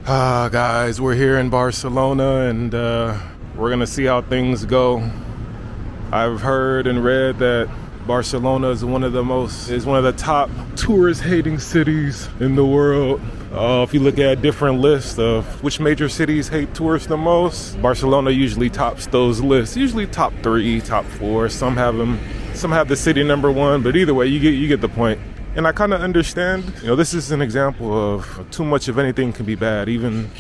Guys, we're here in Barcelona and we're gonna see how things go. I've heard and read that Barcelona is one of the top tourist-hating cities in the world. If you look at different lists of which major cities hate tourists the most, Barcelona usually tops those lists. Usually top 3, top 4. Some have the city number 1, but either way, you get the point. And I kind of understand, this is an example of too much of anything can be bad, even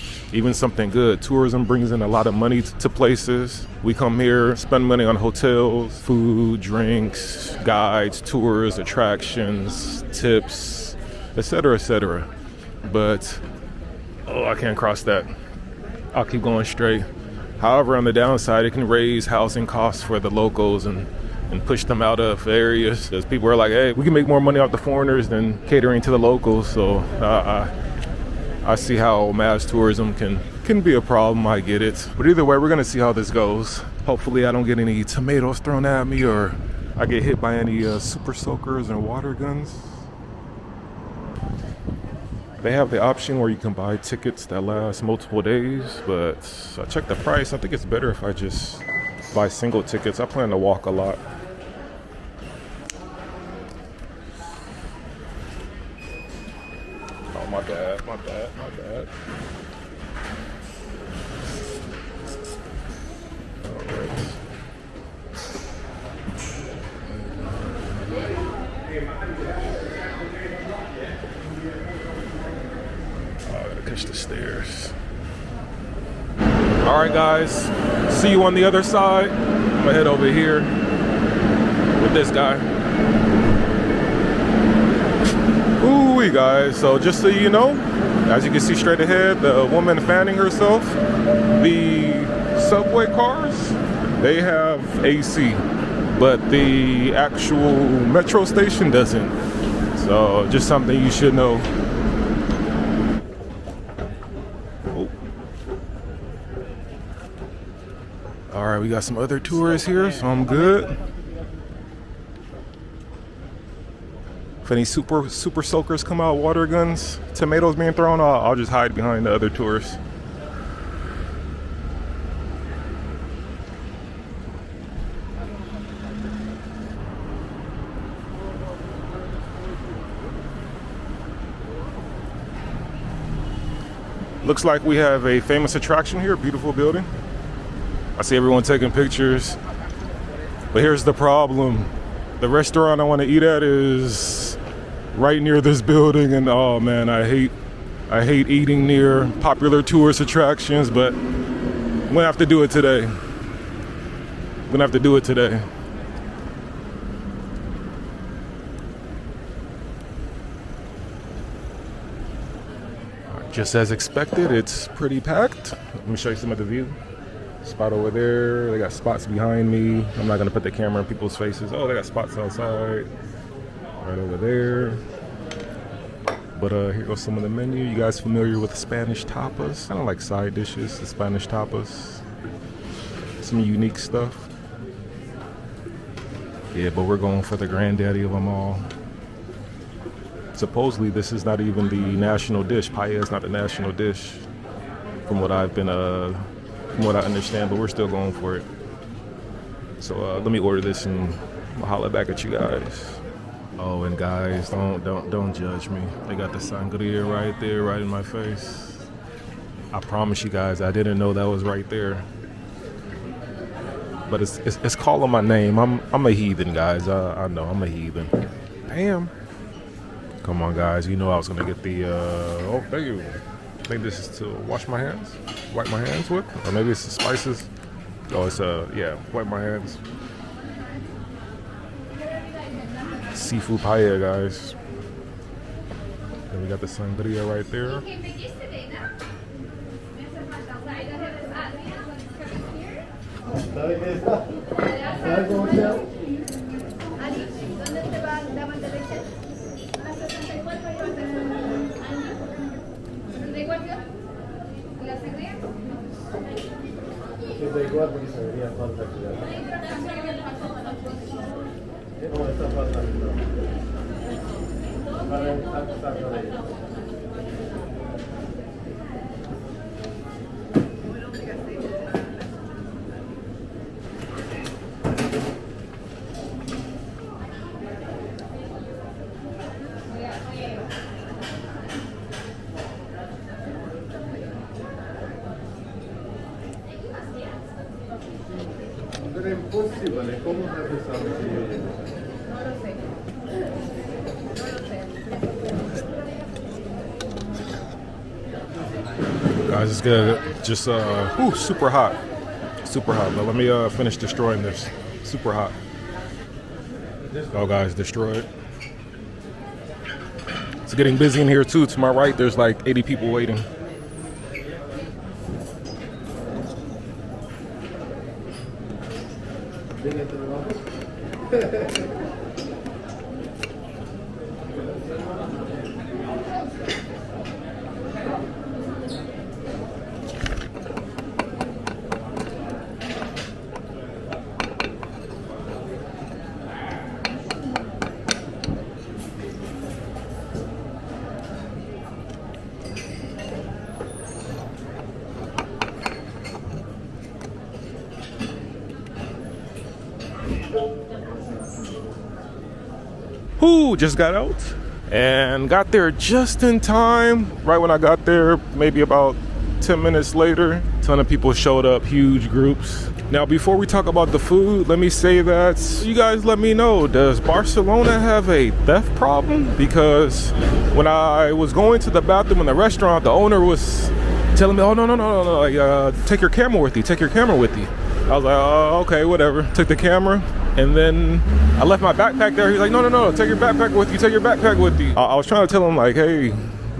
something good. Tourism brings in a lot of money to places. We come here, spend money on hotels, food, drinks, guides, tours, attractions, tips, etc., etc. But, I can't cross that. I'll keep going straight. However, on the downside, it can raise housing costs for the locals and push them out of areas, because people are like, hey, we can make more money off the foreigners than catering to the locals. So I see how mass tourism can be a problem. I get it, but either way, we're gonna see how this goes. Hopefully I don't get any tomatoes thrown at me or I get hit by any super soakers and water guns. They have the option where you can buy tickets that last multiple days, but I checked the price. I think it's better if I just buy single tickets. I plan to walk a lot. Oh, my bad. All right. I gotta catch the stairs. All right, guys. See you on the other side. I'm gonna head over here with this guy. Ooh, guys. So just so you know, as you can see straight ahead, the woman fanning herself. The subway cars, they have AC, but the actual metro station doesn't. So just something you should know. All right, we got some other tourists here, so I'm good. If any super soakers come out, water guns, tomatoes being thrown, I'll just hide behind the other tourists. Looks like we have a famous attraction here, beautiful building. I see everyone taking pictures, but here's the problem. The restaurant I want to eat at is right near this building, and oh man, I hate eating near popular tourist attractions, but I'm gonna have to do it today. Just as expected, it's pretty packed. Let me show you some of the view. Spot over there. They got spots behind me. I'm not gonna put the camera in people's faces. Oh, they got spots outside. Right over there. But here goes some of the menu. You guys familiar with Spanish tapas? Kind of like side dishes, the Spanish tapas. Some unique stuff. Yeah, but we're going for the granddaddy of them all. Supposedly this is not even the national dish. Paella is not the national dish, from what I understand, but we're still going for it. So let me order this and I'll holler back at you guys. Oh, and guys, don't judge me. They got the sangria right there, right in my face. I promise you guys, I didn't know that was right there. But it's calling my name. I'm a heathen, guys. I know I'm a heathen. Damn. Come on, guys. You know I was gonna get the. Oh, thank you. I think this is to wipe my hands with, or maybe it's the spices. Oh, it's yeah, wipe my hands. Seafood paella, guys. And we got the sangria right there. Guys, it's good. Just super hot. Super hot. But let me finish destroying this. Super hot. Oh, guys, destroyed. It's getting busy in here too. To my right, there's like 80 people waiting. Who just got out and got there just in time. Right when I got there, maybe about 10 minutes later, a ton of people showed up, huge groups. Now, before we talk about the food, let me say that you guys let me know, does Barcelona have a theft problem? Because when I was going to the bathroom in the restaurant, the owner was telling me, oh, no, like, take your camera with you, take your camera with you. I was like, oh, okay, whatever. Took the camera, and then I left my backpack there. He's like, no, take your backpack with you, take your backpack with you. I was trying to tell him, like, hey,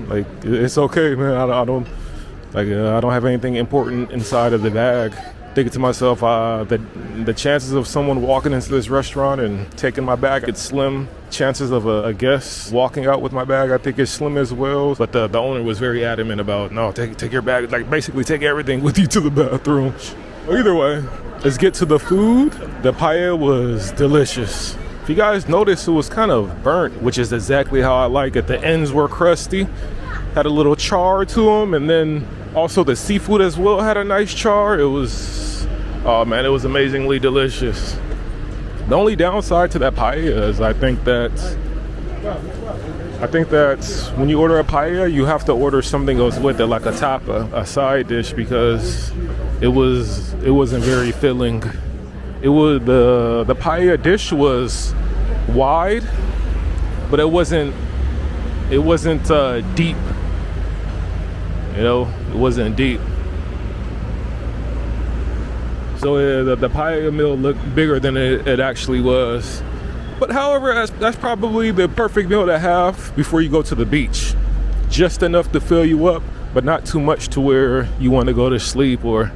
like, it's okay, man. I don't have anything important inside of the bag. Thinking to myself, the chances of someone walking into this restaurant and taking my bag, it's slim. Chances of a guest walking out with my bag, I think, is slim as well. But the owner was very adamant about, no, take your bag, like basically take everything with you to the bathroom. Either way, let's get to the food. The paella was delicious. If you guys notice, it was kind of burnt, which is exactly how I like it. The ends were crusty, had a little char to them, and then also the seafood as well had a nice char. It was, oh man, it was amazingly delicious. The only downside to that paella is I think that when you order a paella, you have to order something else with it, like a tapa, a side dish, because it wasn't very filling. It was the paella dish was wide, but it wasn't deep. You know, it wasn't deep. So the paella meal looked bigger than it actually was. But however, that's probably the perfect meal to have before you go to the beach. Just enough to fill you up, but not too much to where you want to go to sleep or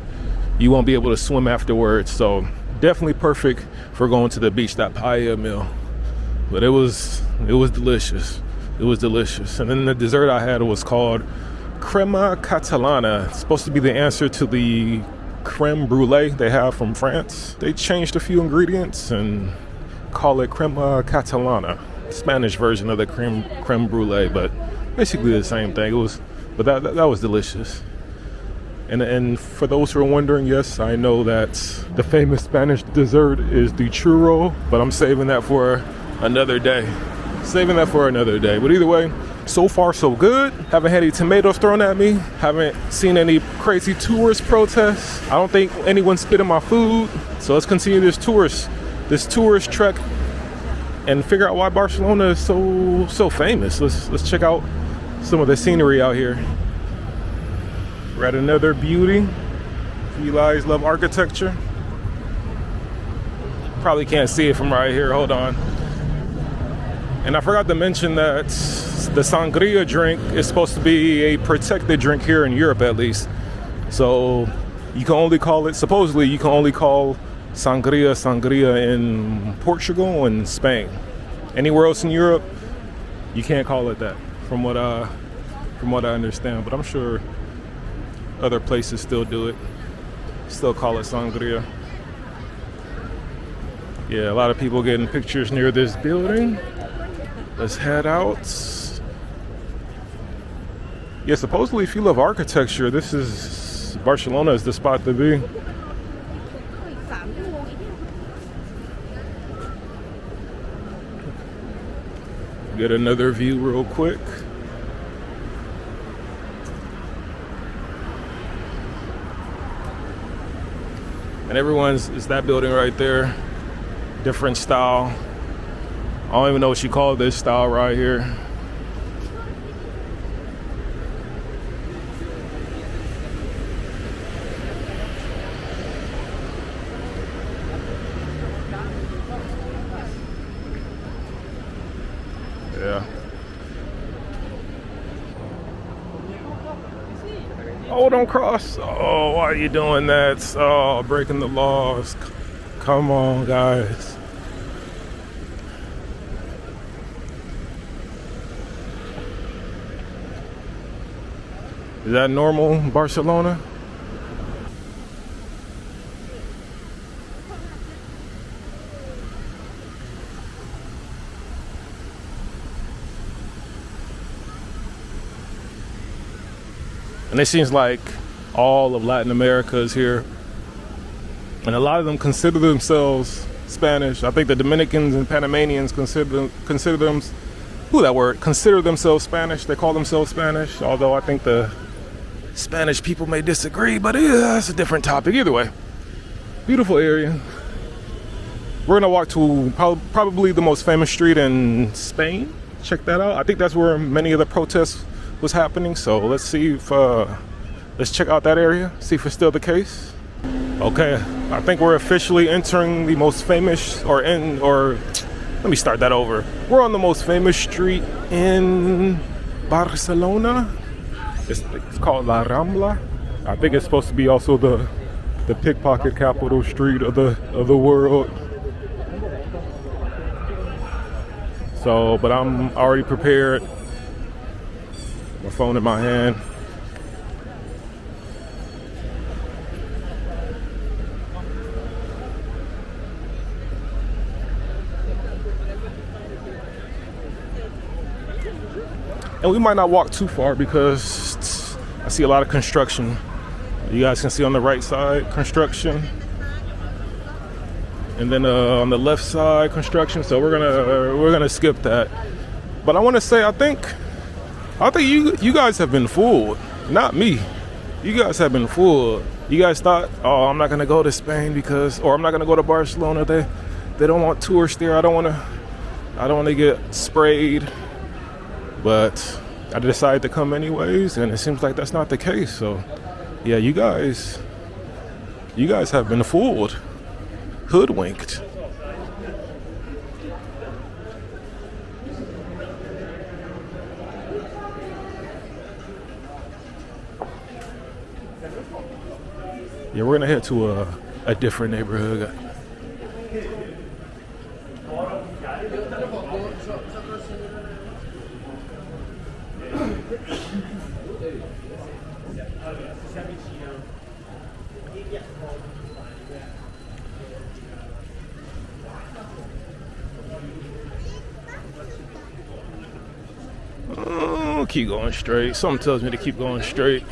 you won't be able to swim afterwards. So definitely perfect for going to the beach, that paella meal. But it was delicious. It was delicious. And then the dessert I had was called crema catalana. It's supposed to be the answer to the creme brulee they have from France. They changed a few ingredients and call it crema catalana, Spanish version of the creme brulee, but basically the same thing. But that was delicious. And for those who are wondering, yes, I know that the famous Spanish dessert is the churro, but I'm saving that for another day. But either way, so far so good. Haven't had any tomatoes thrown at me. Haven't seen any crazy tourist protests. I don't think anyone spit in my food. So let's continue this tourist trek and figure out why Barcelona is so famous. Let's check out some of the scenery out here. We're at another beauty. If you guys love architecture, probably can't see it from right here. Hold on. And I forgot to mention that the sangria drink is supposed to be a protected drink here in Europe, at least. So you can only call sangria in Portugal and Spain. Anywhere else in Europe, you can't call it that, from what I understand. But I'm sure other places still do it. Still call it sangria. Yeah, a lot of people getting pictures near this building. Let's head out. Yeah, supposedly if you love architecture, Barcelona is the spot to be. Get another view real quick. And everyone's, it's that building right there. Different style. I don't even know what you call this style right here. Yeah. Oh, don't cross. Oh, why are you doing that? Oh, breaking the laws. Come on, guys. Is that normal in Barcelona? And it seems like all of Latin America is here. And a lot of them consider themselves Spanish. I think the Dominicans and Panamanians consider themselves Spanish. They call themselves Spanish, although I think the Spanish people may disagree, but that's a different topic. Either way, beautiful area. We're gonna walk to probably the most famous street in Spain. Check that out. I think that's where many of the protests was happening. So let's see if let's check out that area, see if it's still the case. Okay, I think we're officially entering the most famous, let me start that over. We're on the most famous street in Barcelona. It's called La Rambla. I think it's supposed to be also the pickpocket capital street of the world. So, but I'm already prepared. My phone in my hand. And we might not walk too far because I see a lot of construction. You guys can see on the right side, construction. And then on the left side, construction. So we're gonna skip that. But I want to say, I think you guys have been fooled, not me. You guys have been fooled. You guys thought, oh, I'm not gonna go to Spain or I'm not gonna go to Barcelona. They don't want tourists there. I don't want to get sprayed. But I decided to come anyways, and it seems like that's not the case. So, yeah, you guys have been fooled, hoodwinked. Yeah, we're gonna head to a different neighborhood. Keep going straight. Something tells me to keep going straight.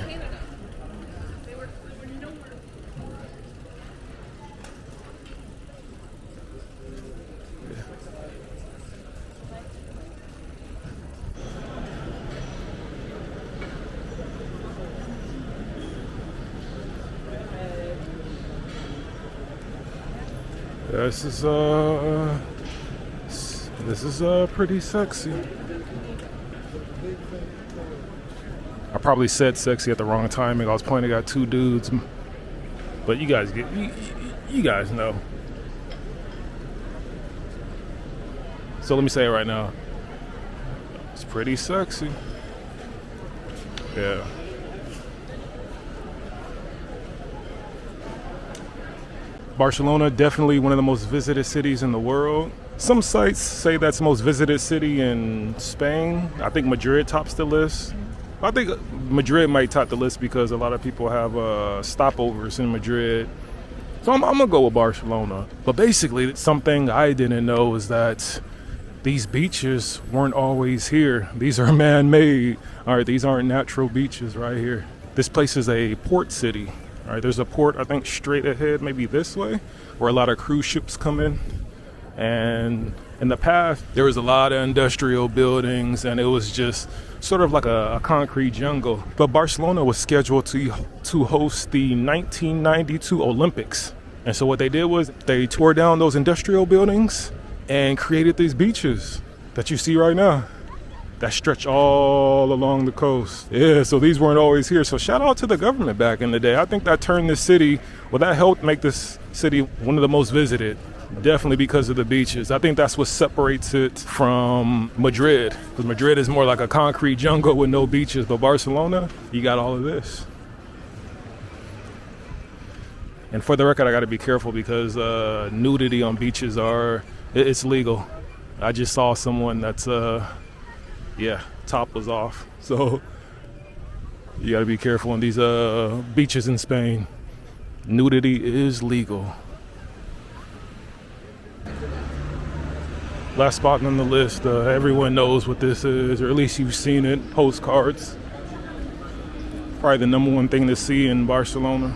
This is pretty sexy. I probably said sexy at the wrong timing. I was pointing at two dudes, but you guys know. So let me say it right now. It's pretty sexy. Yeah. Barcelona, definitely one of the most visited cities in the world. Some sites say that's the most visited city in Spain. I think Madrid tops the list. I think Madrid might top the list because a lot of people have stopovers in Madrid. So I'm gonna go with Barcelona. But basically, something I didn't know is that these beaches weren't always here. These are man-made. All right, these aren't natural beaches right here. This place is a port city. All right, there's a port, I think, straight ahead, maybe this way, where a lot of cruise ships come in. And in the past, there was a lot of industrial buildings, and it was just sort of like a concrete jungle. But Barcelona was scheduled to host the 1992 Olympics. And so what they did was they tore down those industrial buildings and created these beaches that you see right now that stretch all along the coast. Yeah, so these weren't always here. So shout out to the government back in the day. I think that turned this city, well, that helped make this city one of the most visited. Definitely because of the beaches. I think that's what separates it from Madrid, because Madrid is more like a concrete jungle with no beaches, but Barcelona, you got all of this. And for the record, I got to be careful because nudity on beaches it's legal. I just saw someone that's top was off. So you got to be careful on these beaches in Spain. Nudity is legal. Last spot on the list, everyone knows what this is, or at least you've seen it, postcards. Probably the number one thing to see in Barcelona.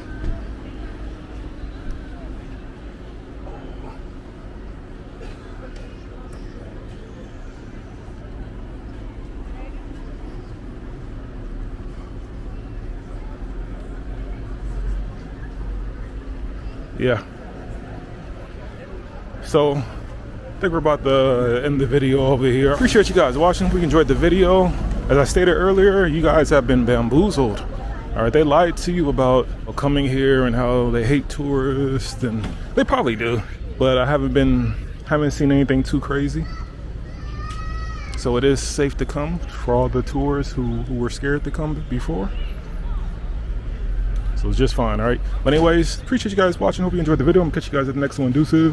Yeah. So, I think we're about to end the video over here. Appreciate you guys watching. Hope you enjoyed the video. As I stated earlier, you guys have been bamboozled. All right, they lied to you about coming here and how they hate tourists, and they probably do. But I haven't seen anything too crazy. So it is safe to come for all the tourists who were scared to come before. So it's just fine, all right? But anyways, appreciate you guys watching. Hope you enjoyed the video. I'm gonna catch you guys at the next one. Deuces.